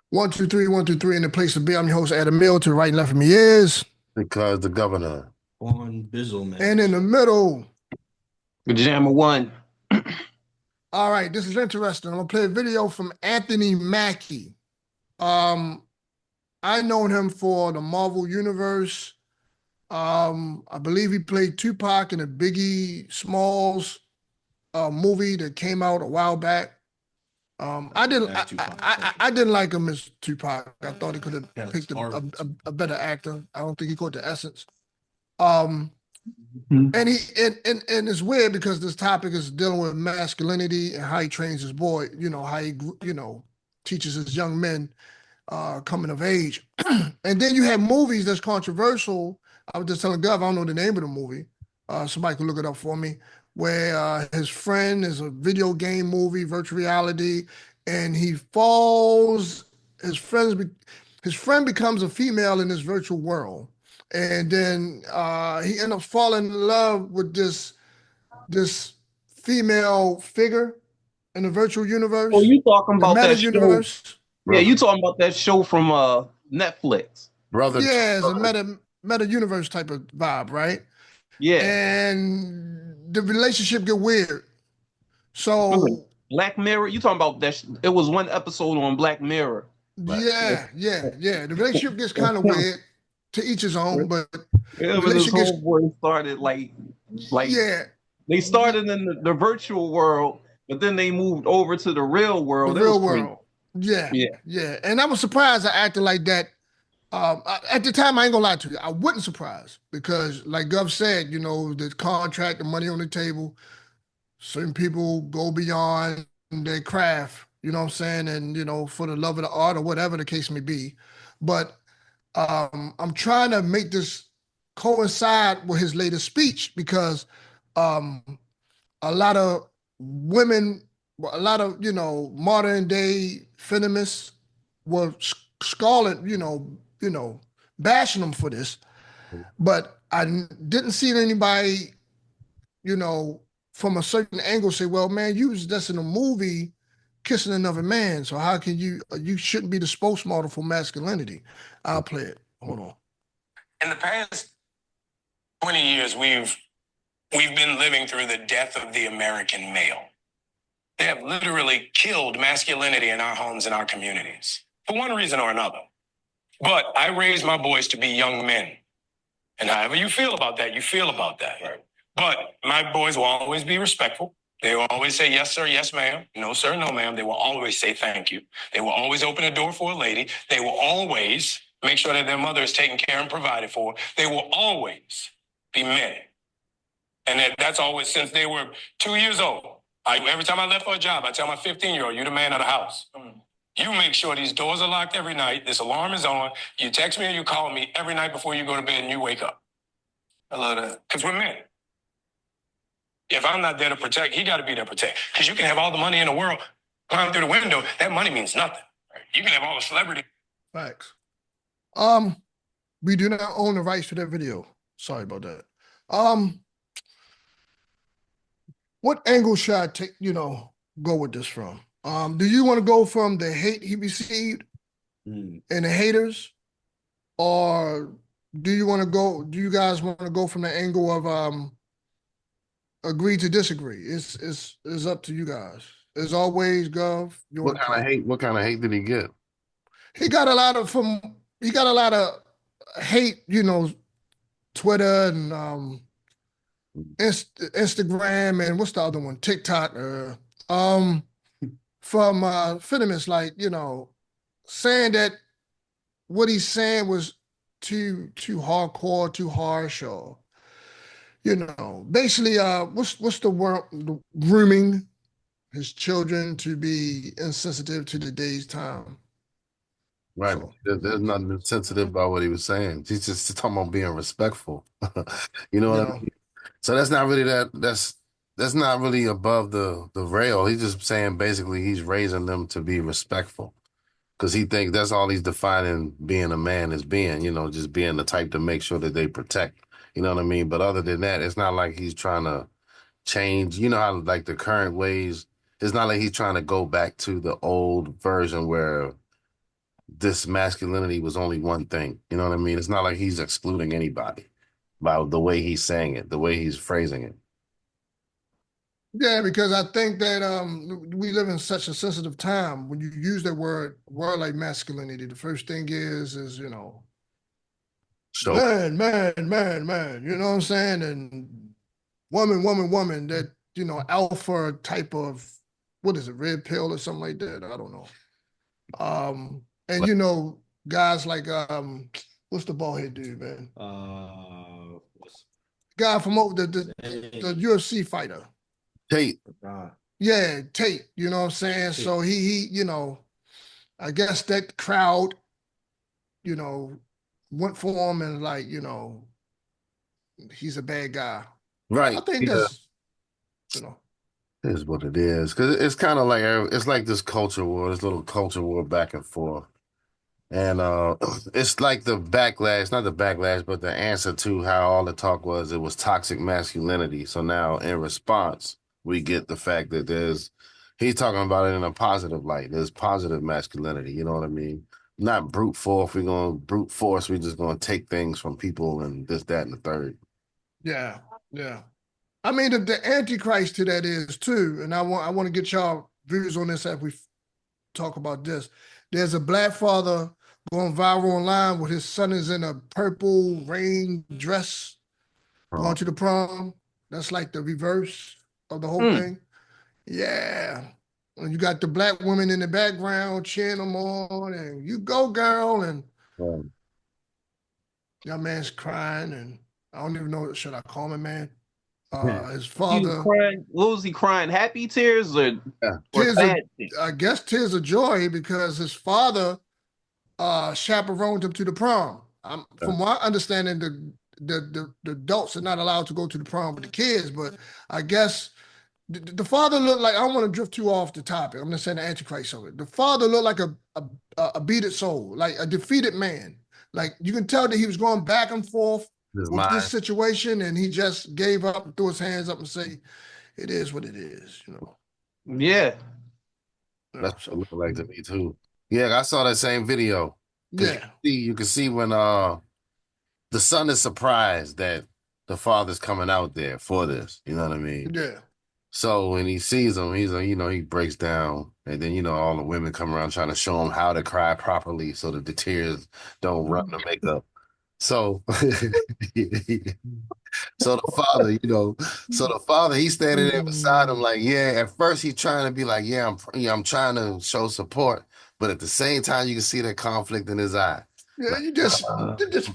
One, two, three, one, two, three, in the place to be. I'm your host, Adam Mill. To the right and left of me is. Because the governor. On Bizzle And in the middle. Jama one. All right, this is interesting. I'm gonna play a video from Anthony Mackie. Um, I known him for the Marvel Universe. I believe he played Tupac in a Biggie Smalls movie that came out a while back. I didn't like him as Tupac. I thought he could have picked a better actor. I don't think he caught the essence. Um, and and it's weird because this topic is dealing with masculinity and how he trains his boy. How he teaches his young men coming of age. And then you have movies that's controversial. I was just telling Gov, I don't know the name of the movie. Somebody could look it up for me. Where his friend is a video game movie, virtual reality, and he falls. His friend becomes a female in this virtual world, and then he ends up falling in love with this female figure in the virtual Oh, universe, you talking the about meta that show? universe. Yeah, you talking about that show from Netflix. Brother. Yeah, it's a meta universe type of vibe, right? Yeah. And the relationship get weird. So Black Mirror, you talking about that? It was one episode on Black Mirror. yeah. The relationship gets kind of weird. To each his own, but Yeah, but this whole boy started like yeah. They started in the virtual world, but then they moved over to the real world. The real world. Yeah. And I was surprised I acted like that. At the time, I ain't gonna lie to you, I wasn't surprised because, like Gov said, the contract, the money on the table, certain people go beyond their craft, you know what I'm saying? And, for the love of the art or whatever the case may be. But I'm trying to make this coincide with his latest speech because a lot of women, a lot of, modern day feminists were scarlet, bashing him for this. But I didn't see anybody, from a certain angle say, well, man, you was just in a movie kissing another man. So how can you shouldn't be the spokesmodel for masculinity. I'll play it. Hold on. In the past 20 years, we've been living through the death of the American male. They have literally killed masculinity in our homes and our communities for one reason or another. But I raised my boys to be young men. And however you feel about that, you feel about that. Right. But my boys will always be respectful. They will always say, yes, sir, yes, ma'am. No, sir, no, ma'am. They will always say thank you. They will always open a door for a lady. They will always make sure that their mother is taken care and provided for. They will always be men. And that's always since they were 2 years old. Every time I left for a job, I tell my 15-year-old, you're the man of the house. You make sure these doors are locked every night. This alarm is on. You text me or you call me every night before you go to bed and you wake up. I love that. Because we're men. If I'm not there to protect, he got to be there to protect. Because you can have all the money in the world climb through the window. That money means nothing. Right? You can have all the celebrity. Facts. We do not own the rights to that video. Sorry about that. What angle should I take, go with this from? Do you want to go from the hate he received and the haters? Or do you guys want to go from the angle of agree to disagree? It's up to you guys. As always, Gov. What kind of hate did he get? He got a lot of hate, Twitter and Instagram and what's the other one? TikTok. From feminists, like, saying that what he's saying was too hardcore, too harsh, or basically, what's the word? Grooming his children to be insensitive to today's time. Right. So, there's nothing insensitive about what he was saying. He's just talking about being respectful. You know what I mean? So that's not really that's not really above the rail. He's just saying basically he's raising them to be respectful. Because he thinks that's all he's defining being a man as being, just being the type to make sure that they protect. You know what I mean? But other than that, it's not like he's trying to change, how like the current ways, it's not like he's trying to go back to the old version where this masculinity was only one thing. You know what I mean? It's not like he's excluding anybody by the way he's saying it, the way he's phrasing it. Yeah, because I think that we live in such a sensitive time. When you use that word like masculinity, the first thing is So man, man, man, man. You know what I'm saying? And woman, woman, woman. That alpha type of, what is it, red pill or something like that? I don't know. And guys like what's the bald head dude, man? Guy from over the UFC fighter. Tate. Yeah, Tate, you know what I'm saying? Tate. So he, I guess that crowd, went for him and like, he's a bad guy. Right. I think that's, is what it is. Because it's kind of like, it's like this culture war, this little culture war back and forth. And it's like the backlash, not the backlash, but the answer to how all the talk was, it was toxic masculinity. So now in response, we get the fact that he's talking about it in a positive light. There's positive masculinity, you know what I mean? Not brute force. We're going to brute force. We're just going to take things from people and this, that, and the third. Yeah, yeah. I mean, the antichrist to that is too, and I want to get y'all views on this as we talk about this. There's a black father going viral online with his son is in a purple rain dress going to the prom. That's like the reverse of the whole thing. Yeah. And you got the black women in the background cheering them on, and you go, girl, and that man's crying, and I don't even know, should I call him a man? His father. What was he crying? Happy tears or tears? I guess tears of joy, because his father chaperoned him to the prom. From my understanding, the adults are not allowed to go to the prom with the kids, but I guess the father looked like, I don't want to drift too off the topic. I'm not saying the antichrist of it. The father looked like a beaten soul, like a defeated man. Like you can tell that he was going back and forth with this situation, and he just gave up and threw his hands up and say, "It is what it is," Yeah. That's what it looked like to me too. Yeah, I saw that same video. Yeah. You can see when the son is surprised that the father's coming out there for this. You know what I mean? Yeah. So when he sees him, he's like, he breaks down, and then all the women come around trying to show him how to cry properly so that the tears don't run the makeup. So, so the father, he's standing there beside him, like, yeah. At first, he's trying to be like, yeah, I'm trying to show support, but at the same time, you can see that conflict in his eye. Yeah, like, you're just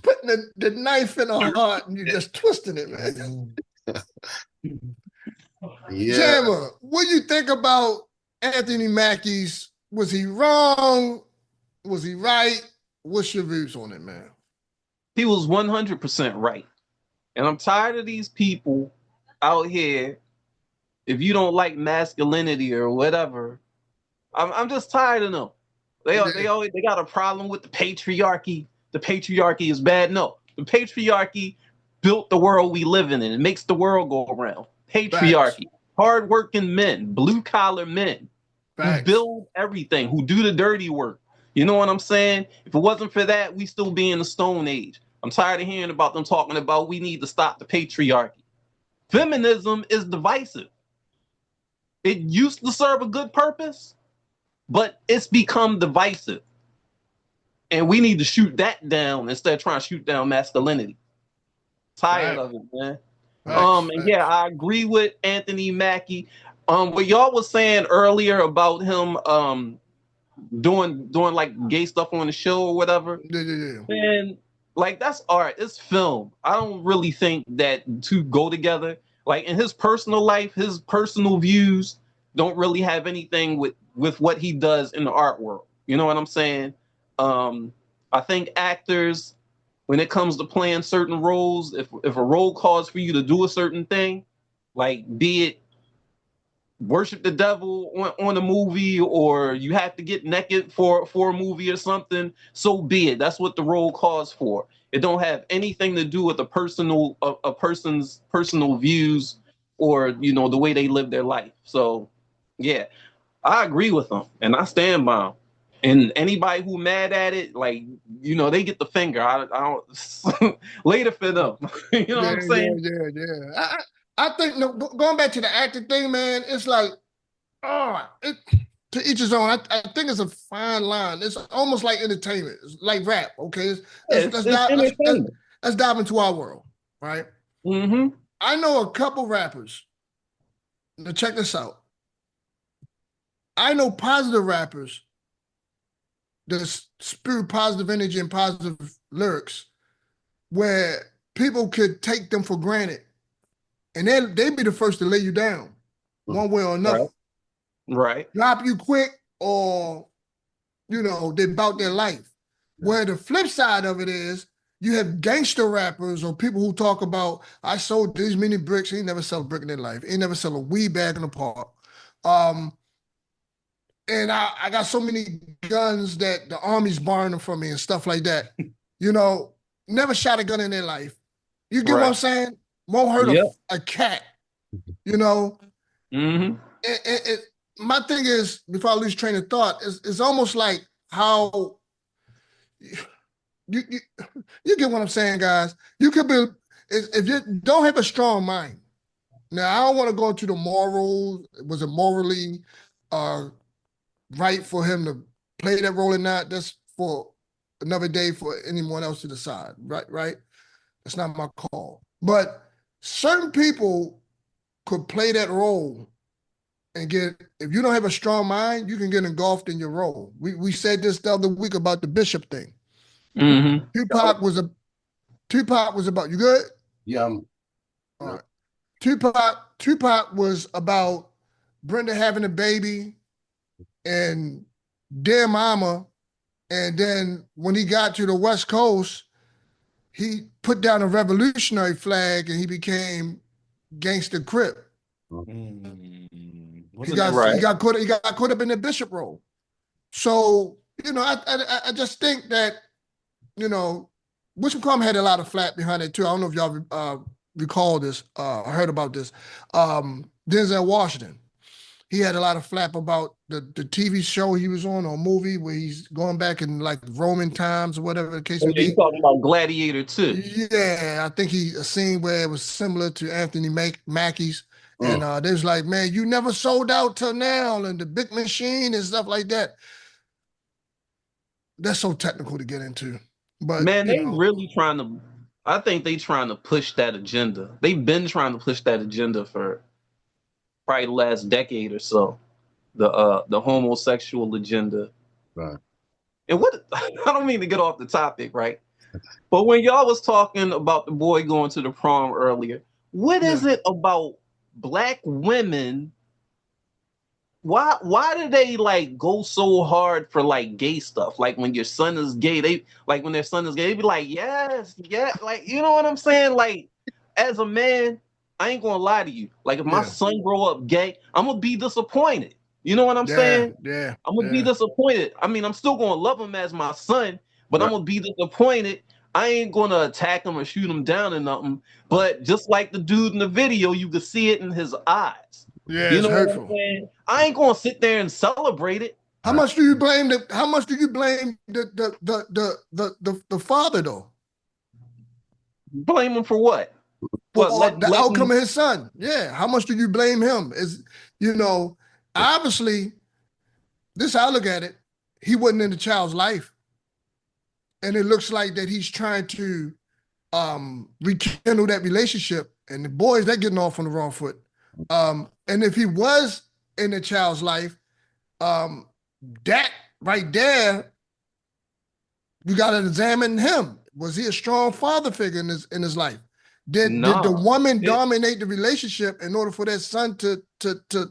putting the knife in her heart, and you're just twisting it, man. Yeah. Jama, what do you think about Anthony Mackie's? Was he wrong? Was he right? What's your views on it, man? He was 100% right. And I'm tired of these people out here. If you don't like masculinity or whatever, I'm just tired of them. They got a problem with the patriarchy. The patriarchy is bad. No, the patriarchy built the world we live in, and it makes the world go around. Patriarchy, hardworking men, blue collar men who build everything, who do the dirty work. You know what I'm saying? If it wasn't for that, we still be in the Stone Age. I'm tired of hearing about them talking about we need to stop the patriarchy. Feminism is divisive. It used to serve a good purpose, but it's become divisive. And we need to shoot that down instead of trying to shoot down masculinity. Tired of it, man. And yeah, I agree with Anthony Mackie. What y'all was saying earlier about him doing like gay stuff on the show or whatever. Yeah. And like that's art, it's film. I don't really think that two go together. Like in his personal life, his personal views don't really have anything with what he does in the art world. You know what I'm saying? I think actors, when it comes to playing certain roles, if a role calls for you to do a certain thing, like be it worship the devil on a movie, or you have to get naked for a movie or something, so be it. That's what the role calls for. It don't have anything to do with a person's personal views or the way they live their life. So yeah, I agree with them and I stand by them. And anybody who mad at it, like, you know, they get the finger. I don't later for them. You know what I'm saying? Yeah. I think going back to the acting thing, man, it's like, to each his own. I think it's a fine line. It's almost like entertainment. It's like rap, okay? It's entertainment. Let's dive into our world, right? Mm-hmm. I know a couple rappers. Now check this out. I know positive rappers that spew positive energy and positive lyrics where people could take them for granted and they'd be the first to lay you down one way or another. Right. Drop you quick or, you know, they bout their life. Where the flip side of it is you have gangster rappers or people who talk about, I sold these many bricks. He never sell a brick in their life. He never sell a weed bag in the park. And I got so many guns that the army's borrowing them from me and stuff like that. You know, never shot a gun in their life. You get what I'm saying? Won't hurt a cat, you know? Mm-hmm. My thing is, before I lose train of thought, it's almost like how you get what I'm saying, guys. You could be, if you don't have a strong mind. Now, I don't want to go into the morals. Was it morally right for him to play that role or not? That's for another day for anyone else to decide, right? That's not my call. But certain people could play that role and if you don't have a strong mind, you can get engulfed in your role. We said this the other week about the Bishop thing. Mm-hmm. Tupac was about, you good? Yeah. All right. Tupac was about Brenda having a baby and Dear Mama. And then when he got to the West Coast, he put down a revolutionary flag and he became Gangsta Crip. He got caught up in the Bishop role. So, you know, I just think that, you know, Bishop Coleman had a lot of flat behind it too. I don't know if y'all recall this, heard about this. Denzel Washington. He had a lot of flap about the TV show he was on or movie where he's going back in like Roman times or whatever the case may be. You talking about Gladiator too? Yeah, I think a scene where it was similar to Anthony Mackie's. And they was like, man, you never sold out till now, and the big machine and stuff like that. That's so technical to get into. But man, they really trying to, I think they trying to push that agenda. They've been trying to push that agenda for probably the last decade or so. The homosexual agenda. Right. And what I don't mean to get off the topic, right? But when y'all was talking about the boy going to the prom earlier, what is it about Black women? Why do they like go so hard for like gay stuff? Like when your son is gay, when their son is gay, they be like, yes, like, you know what I'm saying? Like, as a man, I ain't gonna lie to you. Like if my son grow up gay, I'm gonna be disappointed. You know what I'm saying? Yeah. I'm gonna be disappointed. I mean, I'm still gonna love him as my son, but I'm gonna be disappointed. I ain't gonna attack him or shoot him down or nothing. But just like the dude in the video, you could see it in his eyes. Yeah, you it's know hurtful. What I'm saying? I ain't gonna sit there and celebrate it. How much do you blame the father though? Blame him for what? The outcome of his son. Yeah. How much do you blame him? Obviously, this is how I look at it. He wasn't in the child's life. And it looks like that he's trying to rekindle that relationship. And the boys, they're getting off on the wrong foot. And if he was in the child's life, that right there, you got to examine him. Was he a strong father figure in his life? Did the woman dominate the relationship in order for that son to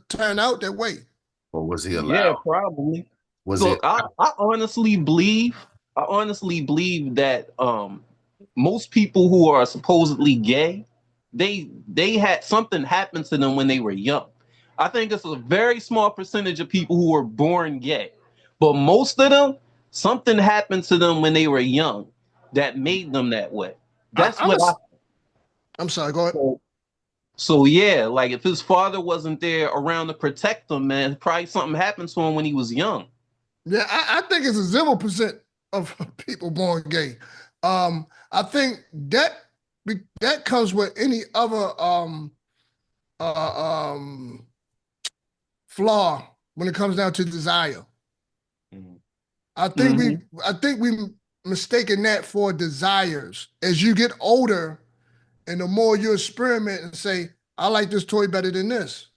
turn out that way? Or was he allowed? Yeah, probably. I honestly believe that most people who are supposedly gay, they had something happen to them when they were young. I think it's a very small percentage of people who were born gay, but most of them, something happened to them when they were young that made them that way. I'm sorry, go ahead. So yeah, like if his father wasn't there around to protect him, man, probably something happened to him when he was young. Yeah, I think it's a 0% of people born gay. I think that comes with any other uh, um, flaw when it comes down to desire. Mhm. I think we mistaken that for desires. As you get older, and the more you experiment and say, I like this toy better than this.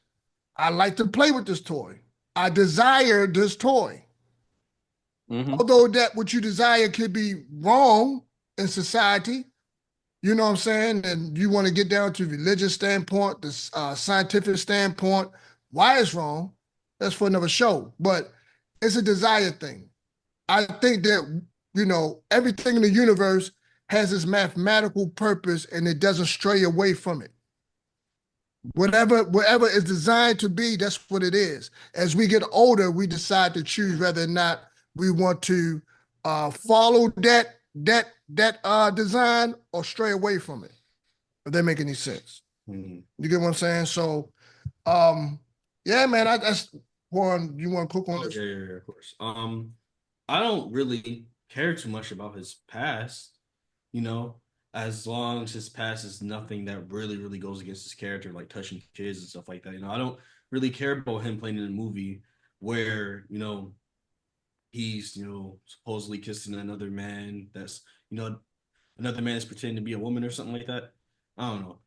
I like to play with this toy. I desire this toy. Although that what you desire could be wrong in society, you know what I'm saying? And you want to get down to religious standpoint, the scientific standpoint, why it's wrong, that's for another show. But it's a desire thing. I think that, everything in the universe has its mathematical purpose and it doesn't stray away from it. Whatever it's designed to be, that's what it is. As we get older, we decide to choose whether or not we want to follow that design or stray away from it. If that make any sense. Mhm. You get what I'm saying? So, yeah, man, that's one. You want to cook on Oh, this? yeah, of course. I don't really care too much about his past, you know, as long as his past is nothing that really, really goes against his character, like touching kids and stuff like that. I don't really care about him playing in a movie where, he's, supposedly kissing another man that's, another man is pretending to be a woman or something like that. I don't know.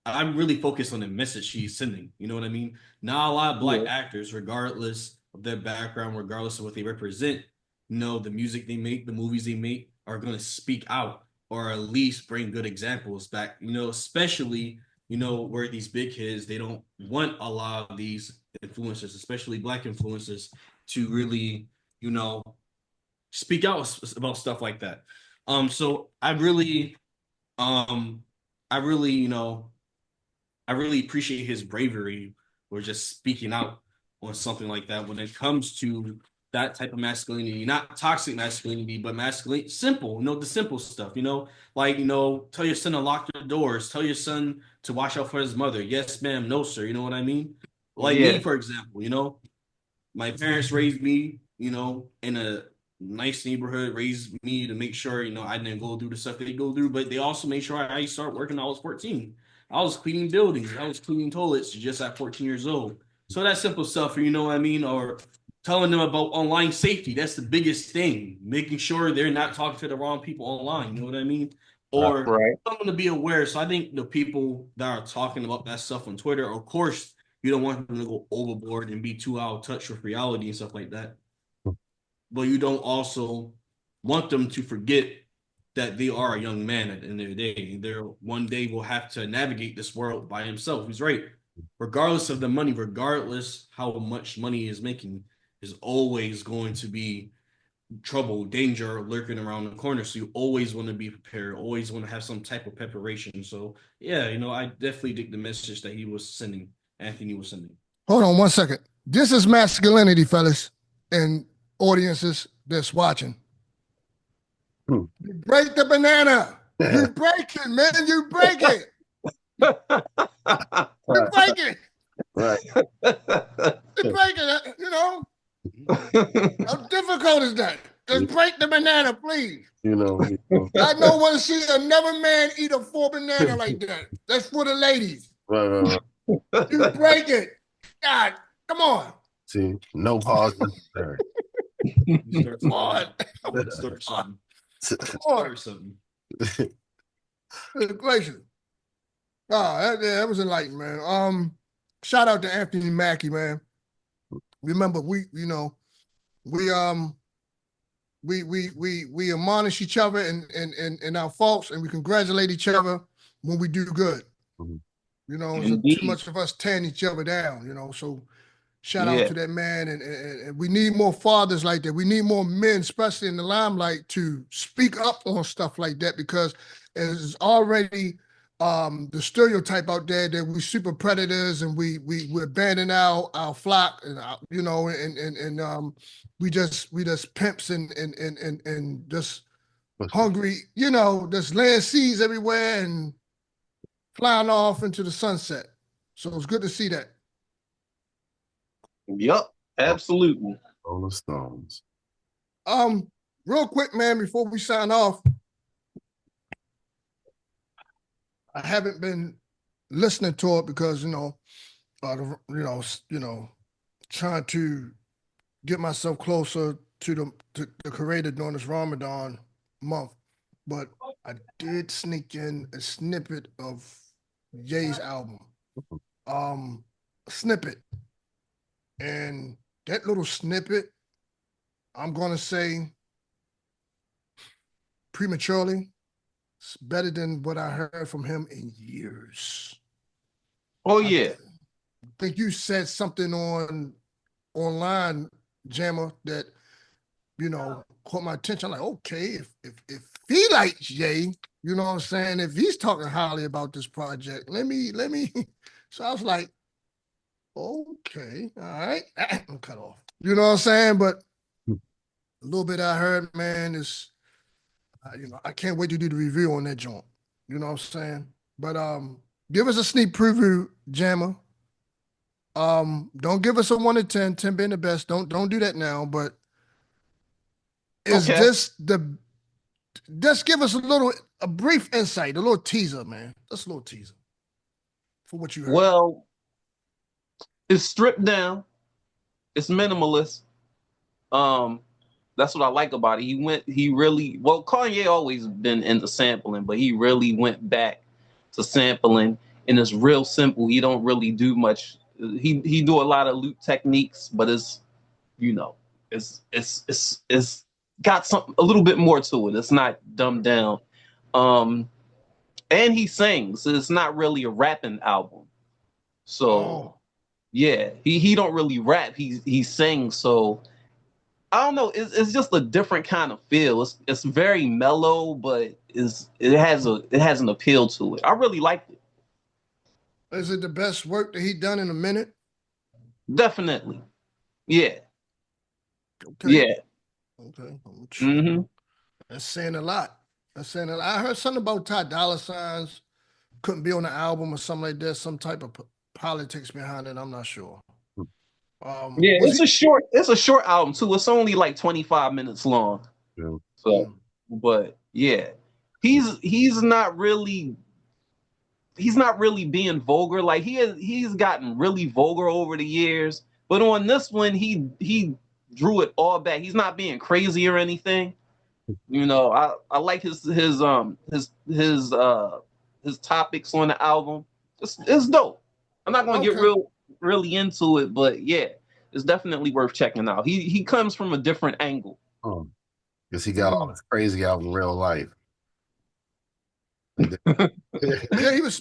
I'm really focused on the message he's sending. You know what I mean? Not a lot of black actors, regardless of their background, regardless of what they represent, the music they make, the movies they make, are going to speak out or at least bring good examples back. Especially where these big kids, they don't want a lot of these influencers, especially black influencers, to really speak out about stuff like that. So um, I really, I really appreciate his bravery or just speaking out on something like that when it comes to that type of masculinity, not toxic masculinity, but masculine, simple, the simple stuff, like, tell your son to lock your doors, tell your son to watch out for his mother. Yes, ma'am. No, sir. You know what I mean? Like me, for example, my parents raised me, in a nice neighborhood, raised me to make sure, I didn't go through the stuff they go through, but they also made sure I started working when I was 14. I was cleaning buildings. I was cleaning toilets just at 14 years old. So that simple stuff, you know what I mean? Or telling them about online safety. That's the biggest thing. Making sure they're not talking to the wrong people online. You know what I mean? Or someone to be aware. So I think the people that are talking about that stuff on Twitter, of course, you don't want them to go overboard and be too out of touch with reality and stuff like that. But you don't also want them to forget that they are a young man at the end of the day. They're one day will have to navigate this world by himself. He's right. Regardless of the money, regardless how much money he is making, is always going to be trouble, danger lurking around the corner. So you always want to be prepared, always want to have some type of preparation. So yeah, I definitely dig the message that he was sending, Anthony was sending. Hold on 1 second. This is masculinity, fellas, and audiences that's watching. You break the banana. You break it, man. You break it. You break it. Right. You break it, How difficult is that? Just break the banana, please. I don't want to see another man eat a full banana like that. That's for the ladies. Right. You break it. God, come on. See, no pause necessary. Come on. Start something. Start something. Gracious. That was enlightening, man. Shout out to Anthony Mackie, man. Remember, we admonish each other in our faults, and we congratulate each other when we do good. So too much of us tearing each other down, so shout out to that man. And we need more fathers like that. We need more men, especially in the limelight, to speak up on stuff like that, because it's already the stereotype out there that we super predators and we abandon our flock and we just pimps and just hungry, just laying seeds everywhere and flying off into the sunset. So it's good to see that. Yep, absolutely. Rolling Stones. Real quick, man, before we sign off, I haven't been listening to it because trying to get myself closer to the creator during this Ramadan month. But I did sneak in a snippet of Ye's album. A snippet. And that little snippet, I'm gonna say prematurely, it's better than what I heard from him in years. Oh yeah. I think you said something online, Jama, that caught my attention. I'm like, okay, if he likes Ye, you know what I'm saying? If he's talking highly about this project, let me. So I was like, okay, all right, I'm cut off. You know what I'm saying? But a little bit I heard, man, is I can't wait to do the review on that joint. You know what I'm saying? But give us a sneak preview, Jammer. Don't give us a 1 to 10, 10 being the best. Don't do that now. But is this just give us a brief insight, a little teaser, man. Just a little teaser for what you heard. Well, it's stripped down. It's minimalist. That's what I like about it. Kanye always been into sampling, but he really went back to sampling, and it's real simple. He don't really do much. He do a lot of loop techniques, but it's got a little bit more to it. It's not dumbed down. And he sings. So it's not really a rapping album. So yeah, he don't really rap. He sings. So I don't know. It's just a different kind of feel. It's very mellow, but it has an appeal to it. I really liked it. Is it the best work that he done in a minute? Definitely. Yeah. Okay. Yeah. Okay. Mm-hmm. That's saying a lot. I heard something about Ty Dolla Signs couldn't be on the album or something like that. Some type of politics behind it. I'm not sure. Yeah, it's a short album too. It's only like 25 minutes long. Yeah. So, but yeah, he's not really being vulgar. Like he's gotten really vulgar over the years, but on this one he drew it all back. He's not being crazy or anything. I like his topics on the album. It's dope. I'm not gonna get really into it, but yeah, it's definitely worth checking out. He comes from a different angle. Because he got all this crazy out in real life. Yeah, he was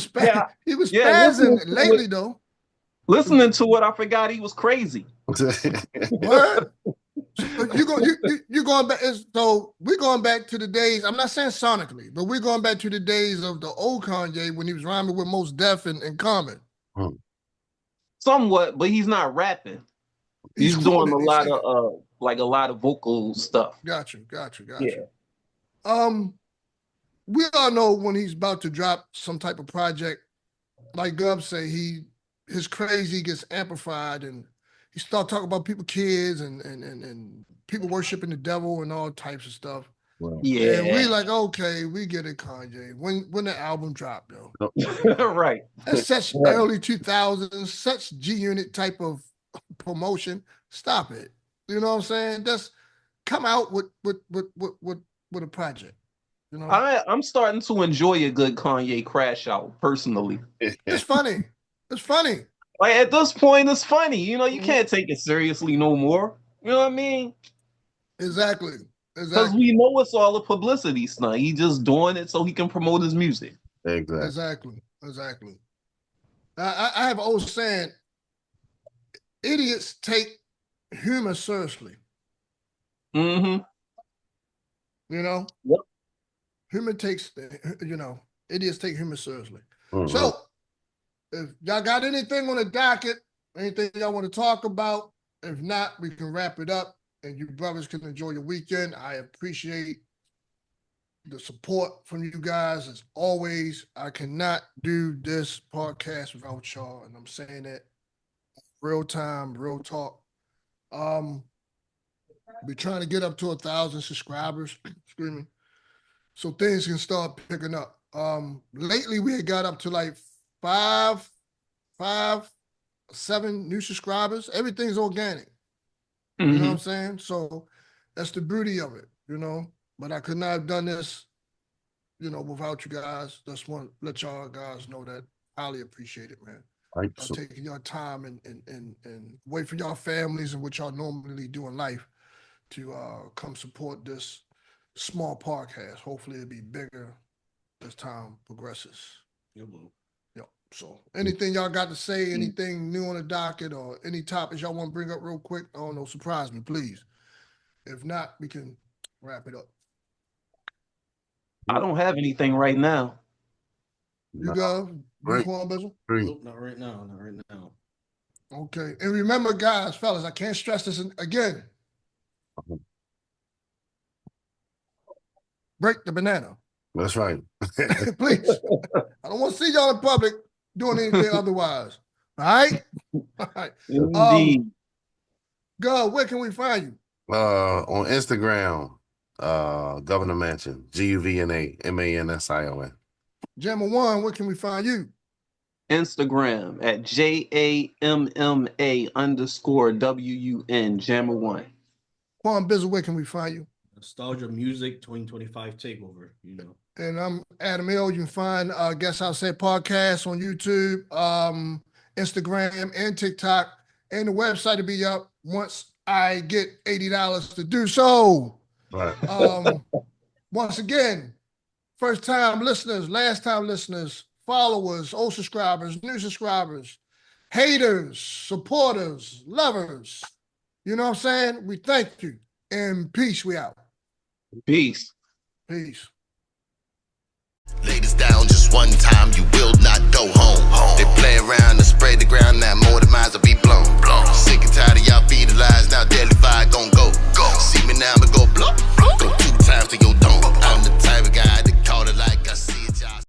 spazzing lately though. Listening to it, I forgot he was crazy. What? So you're going back. So we're going back to the days. I'm not saying sonically, but we're going back to the days of the old Kanye when he was rhyming with Mos Def and Common. Somewhat, but he's not rapping. He's doing a lot of vocal stuff. Got you. Yeah. We all know when he's about to drop some type of project, like Gub say, his crazy gets amplified and he start talking about people, kids and people worshiping the devil and all types of stuff. Wow. Yeah. And we like, okay, we get it, Kanye. When the album dropped, though. Right. That's such early 2000s, such G-Unit type of promotion. Stop it. You know what I'm saying? Just come out with a project. You know? I'm starting to enjoy a good Kanye crash out personally. It's funny. Like at this point, it's funny. You can't take it seriously no more. You know what I mean? Exactly. Because we know it's all a publicity stunt. He just doing it so he can promote his music. Exactly. I have an old saying, idiots take humor seriously. Mm-hmm. Yep. Humor takes, idiots take humor seriously. So, if y'all got anything on the docket, anything y'all want to talk about, if not, we can wrap it up and you brothers can enjoy your weekend. I appreciate the support from you guys as always. I cannot do this podcast without y'all, and I'm saying that real time, real talk. We're trying to get up to 1,000 subscribers. Excuse me. So things can start picking up. Lately we had got up to like 7 new subscribers. Everything's organic. You know what I'm saying? So that's the beauty of it, you know. But I could not have done this, you know, without you guys. Just want to let y'all guys know that I highly appreciate it, man. Right. Y'all taking your time and wait for y'all families and what y'all normally do in life to come support this small podcast. Hopefully it'll be bigger as time progresses. Yep. So anything y'all got to say, anything new on the docket or any topics y'all want to bring up real quick? I don't know, surprise me, please. If not, we can wrap it up. I don't have anything right now. You guys, Right. Nope, not right now. Not right now. Okay. And remember, guys, fellas, I can't stress this again. Break the banana. That's right. Please. I don't want to see y'all in public doing anything otherwise. All right? All right. Indeed. God, where can we find you? On Instagram, Governor Mansion, GUVNA Jama 1, where can we find you? Instagram at JAMMA_WUN, Jama1. Quan Bizzle, where can we find you? Nostalgia Music 2025 Takeover, you know. And I'm Adam Hill. You can find Guessillsayit podcast on YouTube, Instagram, and TikTok. And the website will be up once I get $80 to do so. Right. Once again, first time listeners, last time listeners, followers, old subscribers, new subscribers, haters, supporters, lovers. You know what I'm saying? We thank you. And peace, we out. Peace. Peace. Ladies down just one time, you will not go home. They play around